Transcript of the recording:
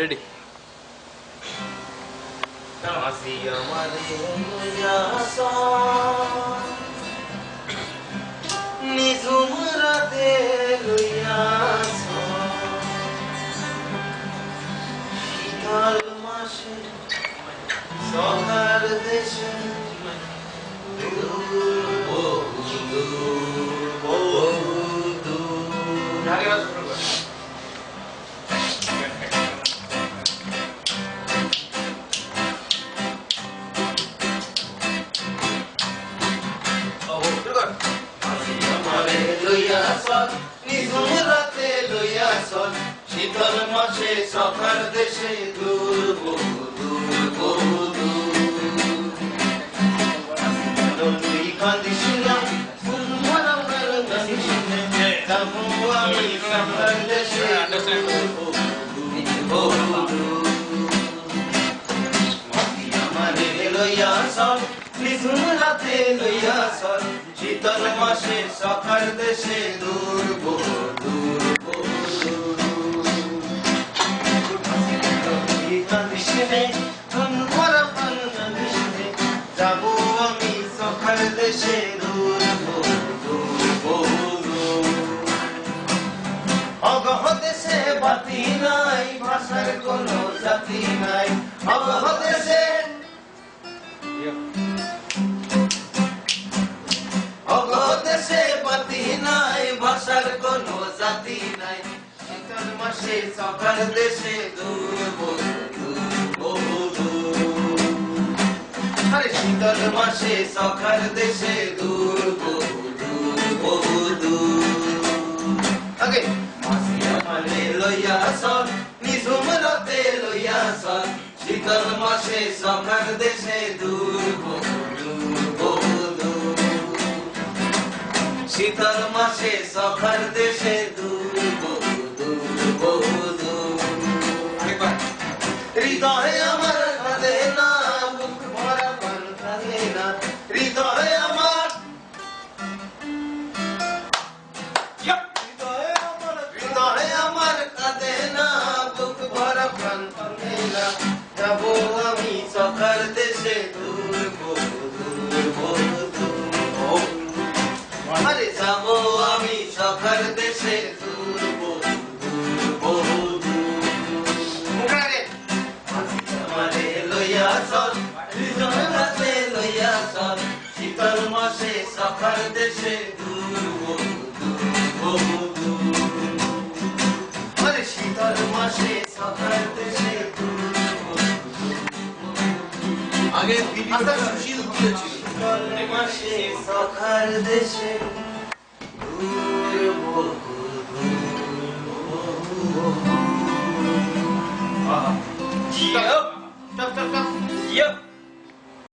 Ready. আসি আমারে লইয়া নিঝুম রাতে লইয়া শীতল মাসে সকাল দেশে নিঝুম রাতে লইয়া চল শীতল মাসে সখার দেশে দূর বহু দূর বহু দূর কান্দিস না যাবো আমি সখার দেশে আমারে লইয়া চল নিঝুম রাতে লইয়া চল শীতল মাসে সখার দেশে দূর বহু দূর বহু যাবো আমি সখার দেশে দূর বহু দূর বহু দূর অগহ দেশে বাতি নাই ভাষার কোনো জাতি নাই অগহ দেশে দেশে বাতি নাই ভাষার কোনো জাতি নাই শীতল মাসে সখার দেশে দূর বহু দূর আরে শীতল মাসে সখার দেশে দূর বহু দূর আগে মাসি আমারে লইয়া চল নিঝুম রাতে লইয়া চল শীতল মাসে সখার দেশে দূর বহু শীতল মাসে সখার দেশে দূর বহু দূর হৃদয়ে আমার কাঁদে না বুক ভরা প্রাণ কাঁদে না হৃদয়ে আমার কাঁদে না বুক ভরা প্রাণ কাঁদে না যাবো আমি সখার দেশে দূর বহু দূর আরে যাবো আমি সখার দেশে দূর বহু দূর আমারে লইয়া চল নিঝুম রাতে লইয়া চল শীতল মাসে সখার দেশে দূর বহু দূর আরে শীতল মাসে সখার দেশে দূর আগে ভিডিওটা সুশীল দিয়েছিল শীতল মাসে সখার দেশে দূর বহু দূর।